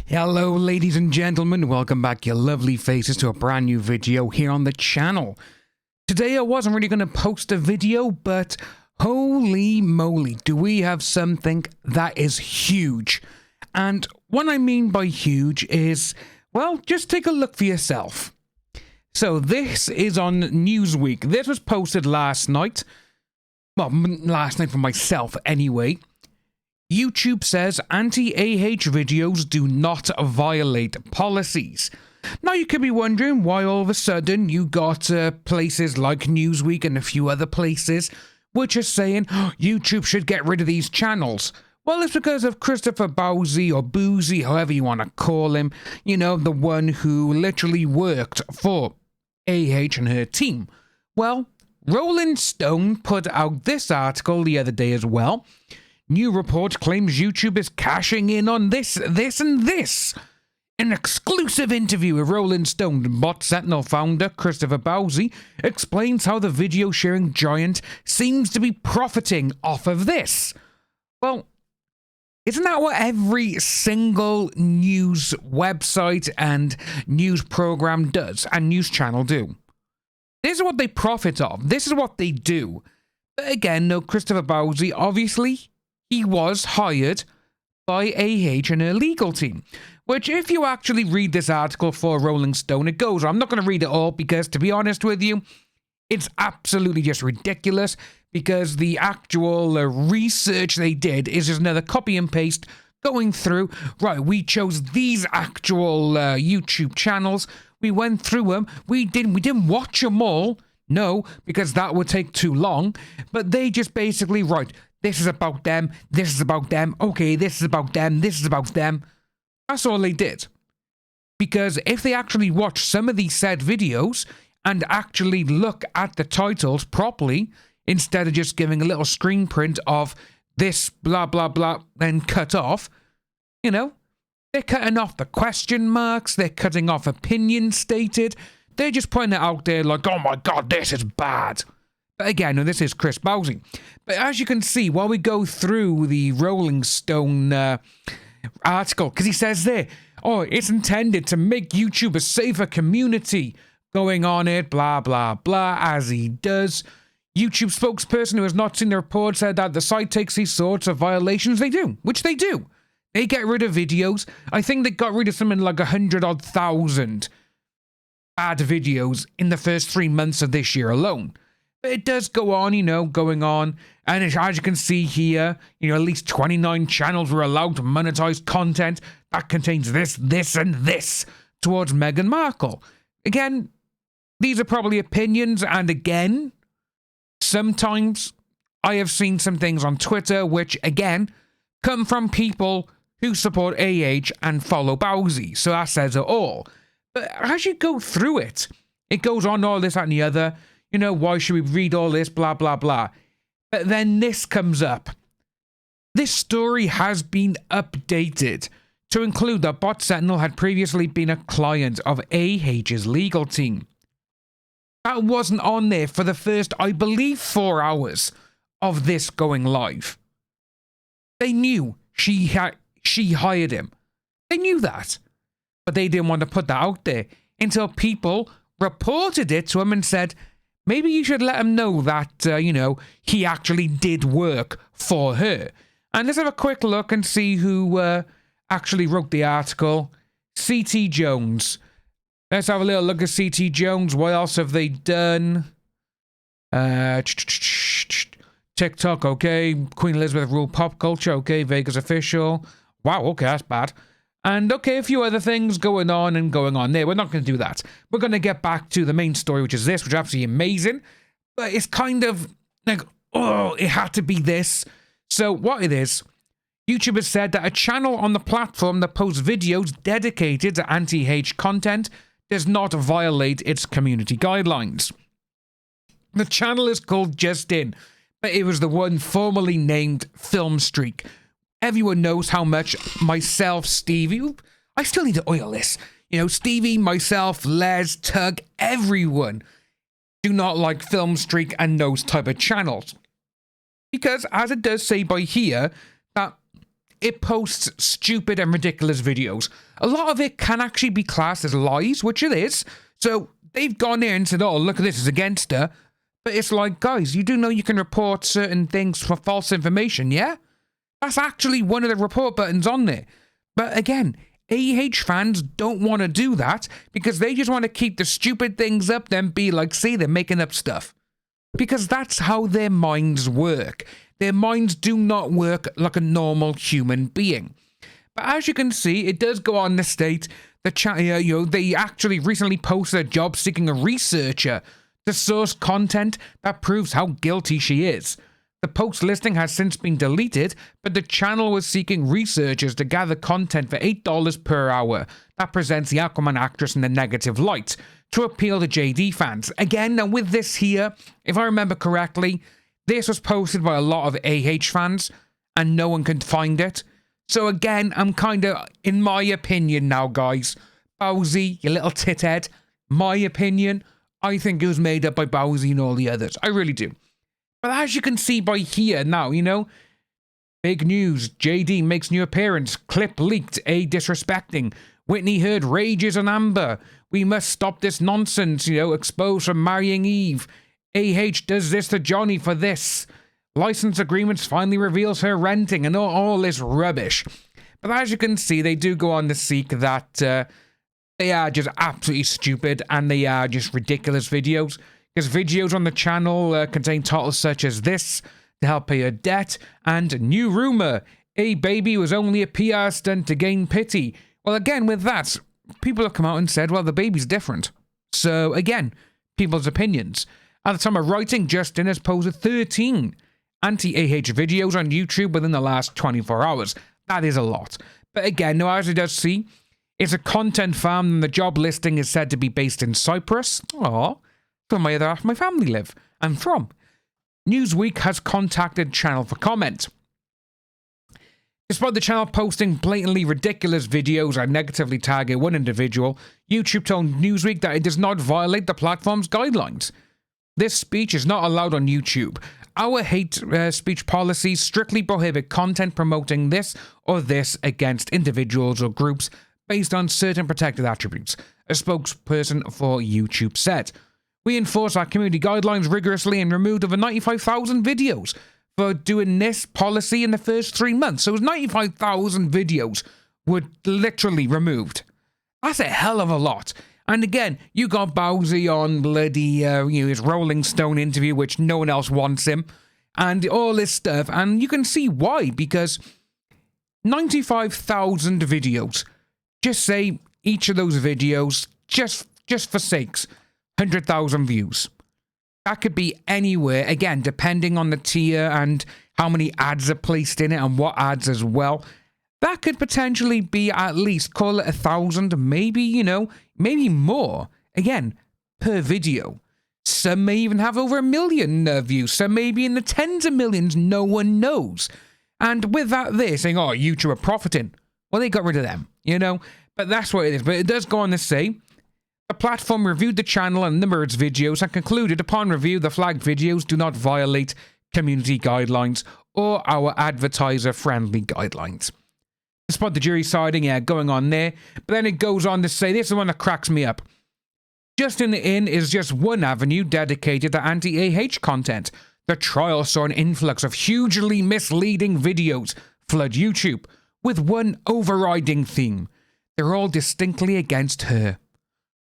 Hello ladies and gentlemen, welcome back your lovely faces to a brand new video here on the channel. Today I wasn't really going to post a video, but holy moly, do we have something that is huge. And what I mean by huge is, well, just take a look for yourself. So this is on Newsweek. This was posted last night. Well, last night for myself anyway. YouTube says anti-AH videos do not violate policies. Now you could be wondering why all of a sudden you got places like Newsweek and a few other places which are saying YouTube should get rid of these channels. Well, it's because of Christopher Bowsey or Boozy, however you want to call him. You know, the one who literally worked for AH and her team. Well, Rolling Stone put out this article the other day as well. New report claims YouTube is cashing in on this, and this. An exclusive interview with Rolling Stone Bot Sentinel founder Christopher Bowsey explains how the video sharing giant seems to be profiting off of this. Well, isn't that what every single news website and news program does and news channel do? This is what they profit off. This is what they do. But again, no, Christopher Bowsey, obviously, he was hired by AH and her legal team, which if you actually read this article for Rolling Stone, it goes, I'm not going to read it all because, to be honest with you, it's absolutely just ridiculous because the actual research they did is just another copy and paste going through, right, we chose these actual YouTube channels, we went through them, we didn't watch them all, no, because that would take too long, but they just basically, right, this is about them, this is about them, okay, this is about them, this is about them. That's all they did. Because if they actually watch some of these said videos and actually look at the titles properly, instead of just giving a little screen print of this blah blah blah, then cut off, you know, they're cutting off the question marks, they're cutting off opinions stated, they're just putting it out there like, oh my god, this is bad. But again, no, this is Chris Bowsey. But as you can see, while we go through the Rolling Stone article, because he says there, oh, it's intended to make YouTube a safer community, going on it, blah, blah, blah, as he does. YouTube spokesperson who has not seen the report said that the site takes these sorts of violations. They do, which they do. They get rid of videos. I think they got rid of something like 100,000 bad videos in the first 3 months of this year alone. But it does go on, you know, going on. And as you can see here, you know, at least 29 channels were allowed to monetize content that contains this, and this towards Meghan Markle. Again, these are probably opinions. And again, sometimes I have seen some things on Twitter which, again, come from people who support AH and follow Bowsey. So that says it all. But as you go through it, it goes on all this, that, and the other. You know, why should we read all this, blah, blah, blah. But then this comes up. This story has been updated to include that Bot Sentinel had previously been a client of AH's legal team. That wasn't on there for the first, I believe, 4 hours of this going live. They knew she hired him. They knew that. But they didn't want to put that out there until people reported it to him and said, maybe you should let him know that, you know, he actually did work for her. And let's have a quick look and see who actually wrote the article. C.T. Jones. Let's have a little look at C.T. Jones. What else have they done? TikTok, okay. Queen Elizabeth ruled pop culture, okay. Vegas official. Wow, okay, that's bad. And okay, a few other things going on and going on there. We're not going to do that. We're going to get back to the main story, which is this, which is absolutely amazing. But it's kind of like, oh, it had to be this. So what it is, YouTube has said that a channel on the platform that posts videos dedicated to anti-hate content does not violate its community guidelines. The channel is called Just In, but it was the one formerly named Film Streak. Everyone knows how much myself, Stevie, I still need to oil this. You know, Stevie, myself, Les, Tug, everyone do not like Film Streak and those type of channels. Because, as it does say by here, that it posts stupid and ridiculous videos. A lot of it can actually be classed as lies, which it is. So they've gone there and said, oh, look at this, it's against her. But it's like, guys, you do know you can report certain things for false information, yeah? That's actually one of the report buttons on there. But again, fans don't want to do that because they just want to keep the stupid things up, then be like, see, they're making up stuff. Because that's how their minds work. Their minds do not work like a normal human being. But as you can see, it does go on to state that they actually recently posted a job seeking a researcher to source content that proves how guilty she is. The post listing has since been deleted, but the channel was seeking researchers to gather content for $8 per hour that presents the Aquaman actress in a negative light to appeal to JD fans. Again, now with this here, if I remember correctly, this was posted by a lot of fans and no one can find it. So again, I'm kind of, in my opinion now, guys, Bowsy, you little tithead, my opinion, I think it was made up by Bowsy and all the others. I really do. But as you can see by here now, big news. JD makes new appearance. Clip leaked. A disrespecting. Whitney Heard rages on Amber. We must stop this nonsense, exposed for marrying Eve. does this to Johnny for this. License agreements finally reveals her renting and all this rubbish. But as you can see, they do go on to seek that they are just absolutely stupid and they are just ridiculous videos. Because videos on the channel contain titles such as this, to help pay her debt, and new rumor, a baby was only a PR stunt to gain pity. Well, again, with that, people have come out and said, well, the baby's different. So, again, people's opinions. At the time of writing, Justin has posted 13 anti-AH videos on YouTube within the last 24 hours. That is a lot. But again, now as it does see, it's a content farm and the job listing is said to be based in Cyprus. Aww. Where my other half of my family live. I'm from. Newsweek has contacted channel for comment. Despite the channel posting blatantly ridiculous videos and negatively tagging one individual, YouTube told Newsweek that it does not violate the platform's guidelines. This speech is not allowed on YouTube. Our hate speech policies strictly prohibit content promoting this or this against individuals or groups based on certain protected attributes, a spokesperson for YouTube said. We enforce our community guidelines rigorously and removed over 95,000 videos for doing this policy in the first 3 months. So it was 95,000 videos were literally removed. That's a hell of a lot. And again, you got Bowsy on bloody his Rolling Stone interview, which no one else wants him, and all this stuff. And you can see why, because 95,000 videos. Just say each of those videos, just for sakes, 100,000 views. That could be anywhere, again, depending on the tier and how many ads are placed in it and what ads as well. That could potentially be at least, call it 1,000, maybe, maybe more, again, per video. Some may even have over 1 million views, some may be in the tens of millions, no one knows. And with that, they're saying, oh, YouTube are profiting. Well, they got rid of them, but that's what it is. But it does go on to say, the platform reviewed the channel and a number of its videos and concluded upon review the flagged videos do not violate community guidelines or our advertiser-friendly guidelines. Despite the jury siding, going on there, but then it goes on to say, this is the one that cracks me up. Justin In is just one avenue dedicated to anti-AH content. The trial saw an influx of hugely misleading videos flood YouTube with one overriding theme. They're all distinctly against her.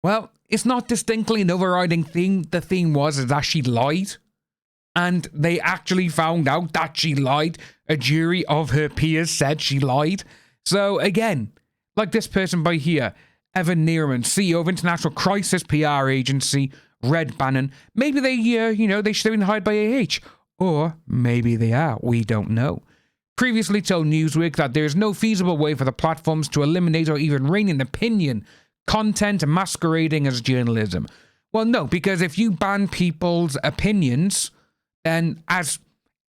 Well, it's not distinctly an overriding theme. The theme was that she lied. And they actually found out that she lied. A jury of her peers said she lied. So again, like this person by here, Evan Neerman, CEO of international crisis PR agency, Red Bannon. Maybe they, they should have been hired by AH. Or maybe they are. We don't know. Previously told Newsweek that there is no feasible way for the platforms to eliminate or even rein in opinion content masquerading as journalism. Well, no, because if you ban people's opinions, then as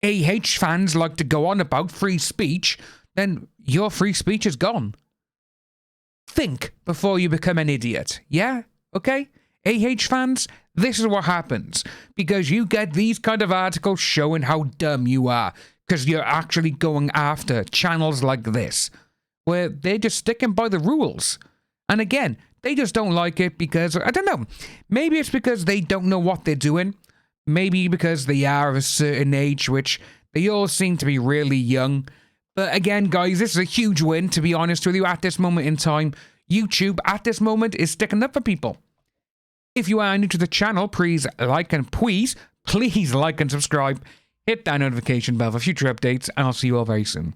fans like to go on about free speech, then your free speech is gone. Think before you become an idiot, yeah? Okay? fans, this is what happens. Because you get these kind of articles showing how dumb you are. because you're actually going after channels like this, where they're just sticking by the rules. And again, they just don't like it because, I don't know, maybe it's because they don't know what they're doing. Maybe because they are of a certain age, which they all seem to be really young. But again, guys, this is a huge win, to be honest with you, at this moment in time. YouTube, at this moment, is sticking up for people. If you are new to the channel, please like and please like and subscribe. Hit that notification bell for future updates, and I'll see you all very soon.